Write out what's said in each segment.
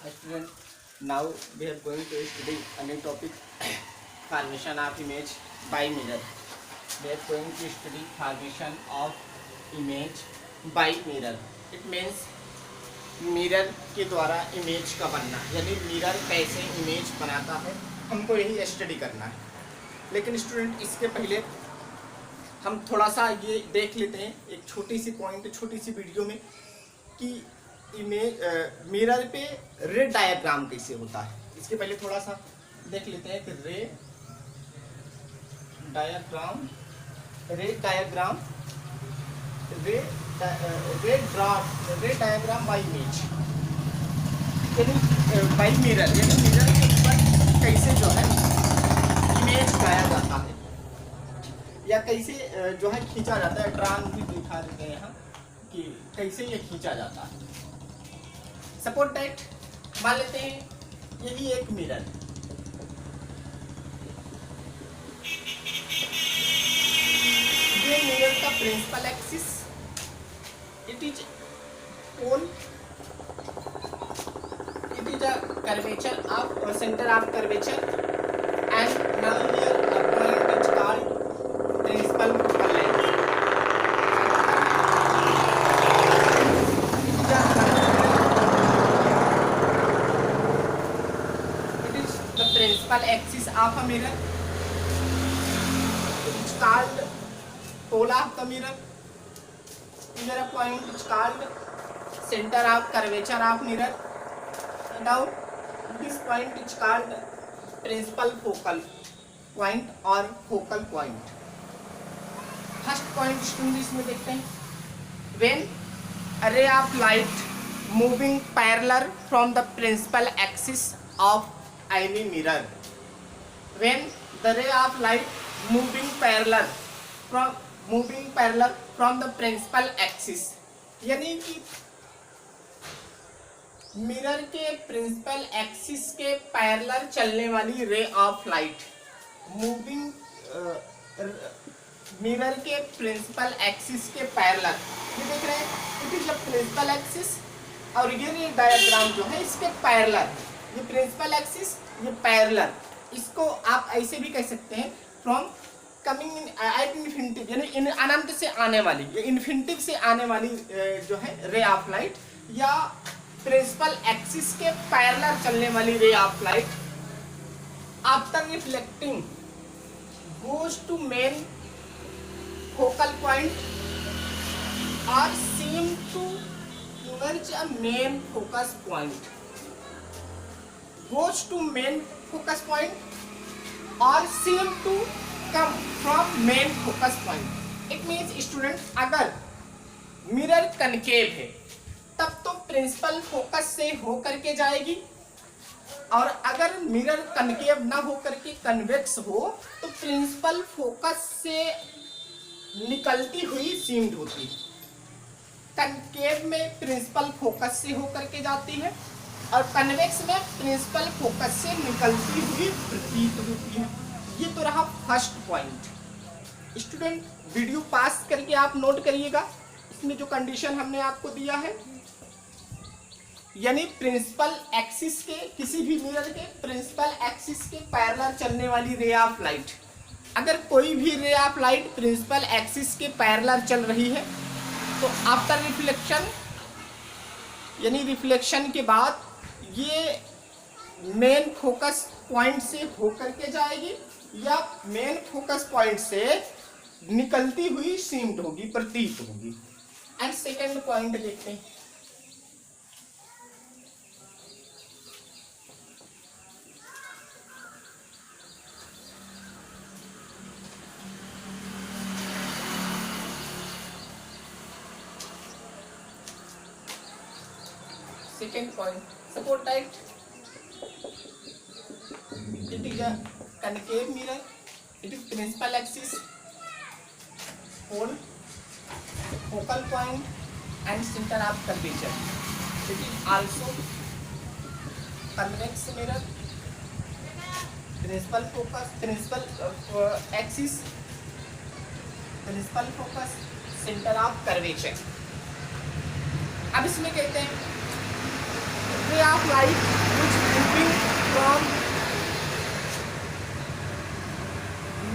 Student, now we are going to study a new topic, formation of image by mirror. We are going to study formation of image by mirror. It means mirror के द्वारा image का बनना, यानी mirror कैसे image बनाता है, हमको यही स्टडी करना है। लेकिन स्टूडेंट, इसके पहले हम थोड़ा सा ये देख लेते हैं एक छोटी सी पॉइंट, छोटी सी वीडियो में, कि इमेज मिरर पे रे डायग्राम कैसे होता है। इसके पहले थोड़ा सा देख लेते हैं कि रे डायग्राम बाय इमेज, यानी बाय मिरर, यानी मिरर के ऊपर कैसे जो है इमेज लाया जाता है या कैसे जो है खींचा जाता है। ड्राइंग भी दिखा देते हैं यहाँ कि कैसे ये खींचा जाता है। सपोज दैट, मान लेते हैं यही एक मिरर, ये मिरर का principal axis, it is pole, it is a curvature of center of curvature, and now here a point is called principal focal length. It is the principal axis of a mirror. It is called pole of the mirror. Here a point is called center of curvature of mirror. Now this point is called principal focal point or focal point. First point student इसमें देखते हैं, when a ray of light moving parallel from the principal axis of any mirror. When the ray of light moving parallel from the principal axis, यानी कि mirror के principal axis के parallel चलने वाली ray of light moving, mirror के principal axis के parallel, ये देख रहे हैं, it is the principal axis, और ये डायग्राम जो है इसके पैरेलल, ये प्रिंसिपल एक्सिस, ये पैरेलल, इसको आप ऐसे भी कह सकते हैं, from coming in at infinitive, यानी इन अनंत से आने वाली, ये इन्फिनिटिव से आने वाली जो है रे ऑफ लाइट, या प्रिंसिपल एक्सिस के पैरेलल चलने वाली ray of light, after reflecting goes to main focal point और seem to emerge a main focus point, goes to main focus point और seem to come from main focus point. It means student, अगर mirror concave है तब तो principal focus से हो करके जाएगी, और अगर मिरर कनकेव ना हो करके कन्वेक्स हो तो प्रिंसिपल फोकस से निकलती हुई सीम्ड होती है। कनकेव में प्रिंसिपल फोकस से हो करके जाती है और कन्वेक्स में प्रिंसिपल फोकस से निकलती हुई प्रतीत होती है। ये तो रहा फर्स्ट पॉइंट। स्टूडेंट, वीडियो पास करके आप नोट करिएगा, इसमें जो कंडीशन हमने आपको दिया है, यानी प्रिंसिपल एक्सिस के, किसी भी मिरर के प्रिंसिपल एक्सिस के पैरेलल चलने वाली रे ऑफ लाइट, अगर कोई भी ray of light principal axis के पैरेलल चल रही है तो आफ्टर रिफ्लेक्शन, यानी रिफ्लेक्शन के बाद ये मेन फोकस पॉइंट से होकर के जाएगी या मेन फोकस पॉइंट से निकलती हुई सीम्ड होगी, प्रतीत होगी। एंड सेकंड पॉइंट देखते हैं, second point, suppose that it is a concave mirror, it is principal axis, pole, focal point and center of curvature. It is also convex mirror, principal focus, principal axis, principal focus, center of curvature. अब इसमें कहते हैं ray of light which moving from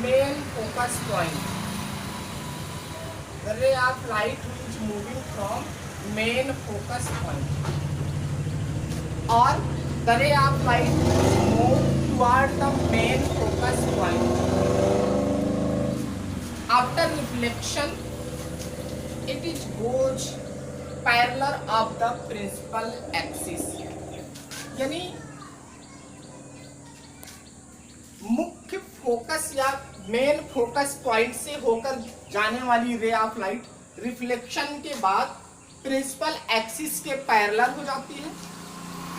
main focus point. The ray of light which moving from main focus point, or the ray of light which move toward the main focus point. After reflection, it is goes parallel of the principal axis. यानी मुख्य focus या main focus point से होकर जाने वाली ray of light reflection के बाद principal axis के पैरेलल हो जाती है,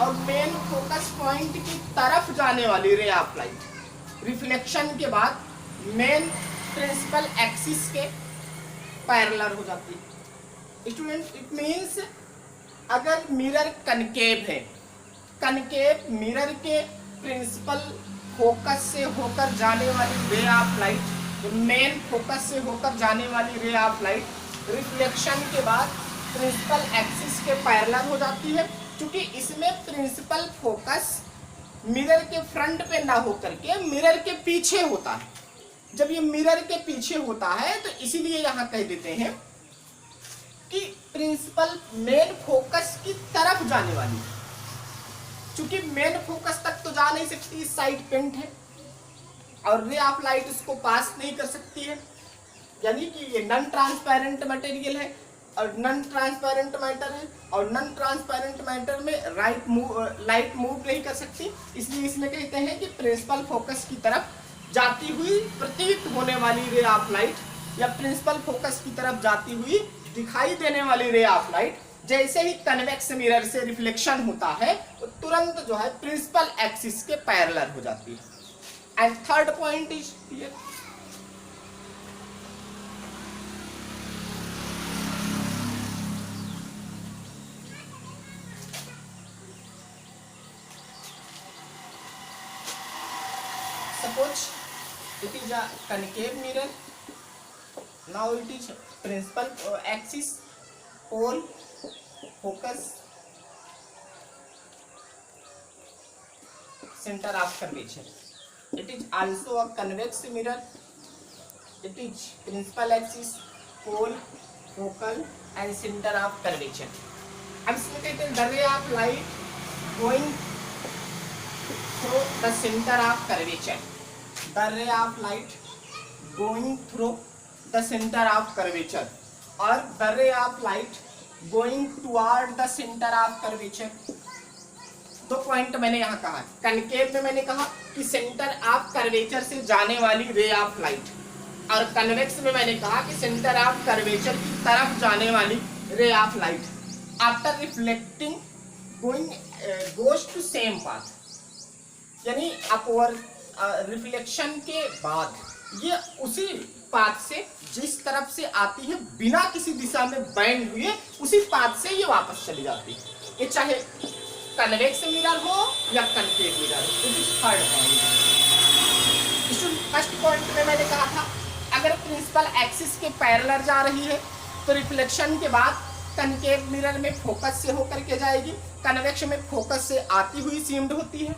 और मेन फोकस पॉइंट की तरफ जाने वाली रे ऑफ लाइट रिफ्लेक्शन के बाद मेन प्रिंसिपल एक्सिस के पैरेलल हो जाती है। स्टूडेंट, इट मीन्स अगर मिरर कनकेव है, कनकेव मिरर के प्रिंसिपल फोकस से होकर जाने वाली ray of light, main focus से होकर जाने वाली रे ऑफ लाइट रिफ्लेक्शन के बाद प्रिंसिपल एक्सिस के पैरेलल हो जाती है, क्योंकि इसमें प्रिंसिपल फोकस मिरर के फ्रंट पे ना होकर के मिरर के पीछे होता है। जब ये मिरर के पीछे होता है तो इसीलिए यहाँ कह देते हैं कि प्रिंसिपल मेन फोकस की तरफ जाने वाली, क्योंकि मेन फोकस तक तो जा नहीं सकती, इस साइड पेंट है और रे ऑफ लाइट इसको पास नहीं कर सकती है, यानी कि ये नॉन ट्रांसपेरेंट मटेरियल है और नॉन ट्रांसपेरेंट मैटर है, और नॉन ट्रांसपेरेंट मैटर में लाइट मूव नहीं कर सकती। इसलिए इसमें कहते हैं कि प्रिंसिपल फोकस की तरफ जाती हुई प्रतीत होने वाली रे ऑफ लाइट या प्रिंसिपल फोकस की तरफ जाती हुई दिखाई देने वाली रे ऑफ लाइट जैसे ही कन्वेक्स मिरर से रिफ्लेक्शन होता है तो तुरंत जो है प्रिंसिपल एक्सिस के पैरेलल हो जाती है। And third point is clear. Suppose it is a concave mirror. Now it is principal axis, pole, focus, center of curvature. It is also a convex mirror. It is principal axis, pole, focal and center of curvature. अब इसमें कहते हैं the ray of light going through the center of curvature. The ray of light going through the center of curvature, or the ray of light going toward the center of curvature. दो point मैंने यहाँ कहा, concave में मैंने कहा कि centre of curvature से जाने वाली रे ऑफ लाइट, और कन्वेक्स में मैंने कहा कि सेंटर ऑफ कर्वेचर की तरफ जाने वाली ray of light after reflecting goes to same path, यानी अपवर्ड रिफ्लेक्शन के बाद ये उसी पाथ से जिस तरफ से आती है बिना किसी दिशा में बैंड हुए उसी पाथ से ये वापस चली जाती है। ये चाहे कन्वेक्स मिरर हो या कनकेव मिरर हो। थर्ड पॉइंट, फर्स्ट पॉइंट में मैंने कहा था अगर प्रिंसिपल एक्सिस के पैरेलल जा रही है तो रिफ्लेक्शन के बाद कनकेव मिरर में फोकस से होकर के जाएगी, कन्वेक्स में फोकस से आती हुई सीम्ड होती है।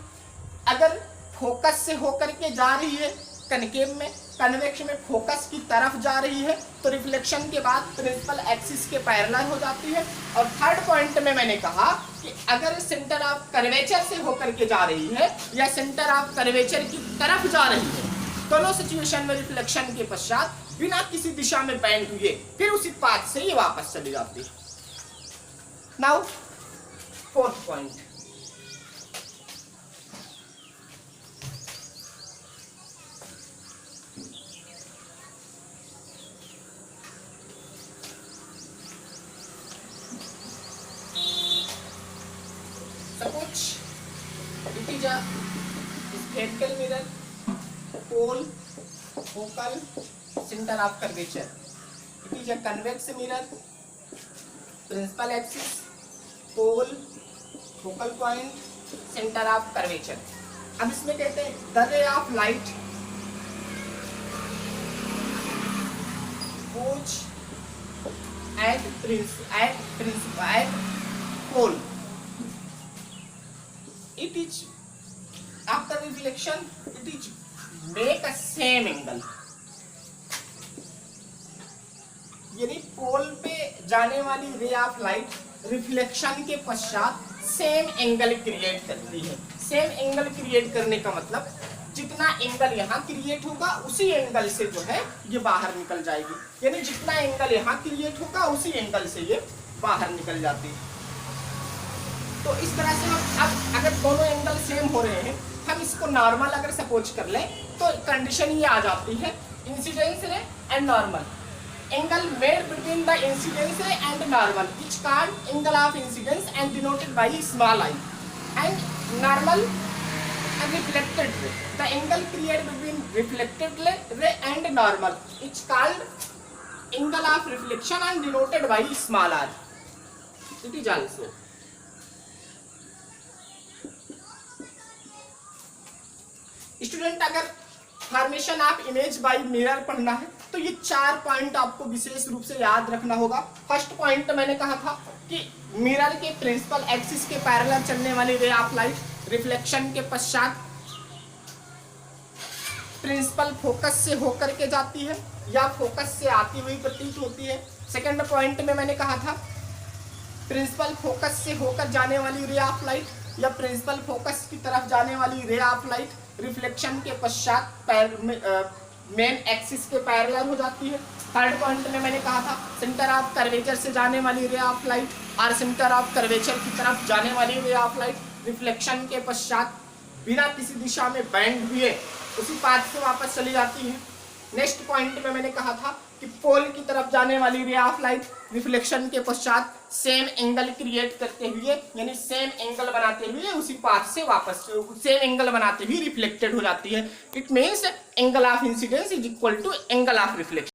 अगर फोकस से होकर के जा रही है कनकेव में, कन्वेक्स में फोकस की तरफ जा रही है तो रिफ्लेक्शन के बाद प्रिंसिपल एक्सिस के पैरेलल हो जाती है। और थर्ड पॉइंट में मैंने कहा कि अगर सेंटर ऑफ कर्वेचर से होकर के जा रही है या सेंटर ऑफ कर्वेचर की तरफ जा रही है, दोनों सिचुएशन में रिफ्लेक्शन के पश्चात बिना किसी दिशा में बैंड हुए फिर उसी पाथ से ये वापस चली जाती है। Now fourth point, it is a spherical mirror, pole, focal, center of curvature. It is a convex mirror, principal axis, pole, focal point, center of curvature. अब इसमें कहते हैं the ray of light goes at pole it is after reflection it is make a same angle, यानी पोल पे जाने वाली ray of light reflection के पश्चात सेम एंगल क्रिएट करती है। सेम एंगल क्रिएट करने का मतलब जितना एंगल यहाँ क्रिएट होगा उसी एंगल से जो है ये बाहर निकल जाएगी, यानी जितना एंगल यहाँ क्रिएट होगा उसी एंगल से ये बाहर निकल जाती है। तो इस तरह से हम अब अगर दोनों एंगल सेम हो रहे हैं, हम इसको नॉर्मल अगर सपोज कर लें तो कंडीशन ये आ जाती है इंसिडेंस रे and normal. Angle made between the incidence रे and normal is called angle of incidence and denoted by small I, and normal and reflected ray. The angle created between reflected ray and normal is called angle of reflection and denoted by small r. It is also student अगर formation of image by mirror पढ़ना है तो ये 4 point आपको विशेष रूप से याद रखना होगा। फर्स्ट पॉइंट मैंने कहा था कि मिरर के प्रिंसिपल एक्सिस के पैरेलल चलने वाली रे ऑफ लाइट रिफ्लेक्शन के पश्चात प्रिंसिपल फोकस से होकर के जाती है या फोकस से आती हुई प्रतीत होती है। सेकंड पॉइंट में मैंने कहा था प्रिंसिपल फोकस से होकर जाने वाली रे ऑफ लाइट या प्रिंसिपल फोकस की तरफ जाने वाली रे ऑफ लाइट रिफ्लेक्शन के पश्चात मेन एक्सिस के पैरेलल हो जाती है। थर्ड पॉइंट में मैंने कहा था सेंटर ऑफ कर्वेचर से जाने वाली रे ऑफ लाइट और सेंटर ऑफ कर्वेचर की तरफ जाने वाली रे ऑफ लाइट रिफ्लेक्शन के पश्चात बिना किसी दिशा में बेंड हुए उसी पाथ से वापस चली जाती है। नेक्स्ट पॉइंट में मैंने कहा था कि पोल की तरफ जाने वाली रे ऑफ लाइट रिफ्लेक्शन के पश्चात सेम एंगल क्रिएट करते हुए यानी सेम एंगल बनाते हुए उसी पाथ से वापस सेम एंगल बनाते हुए रिफ्लेक्टेड हो जाती है। It means angle of incidence is equal to angle of reflection.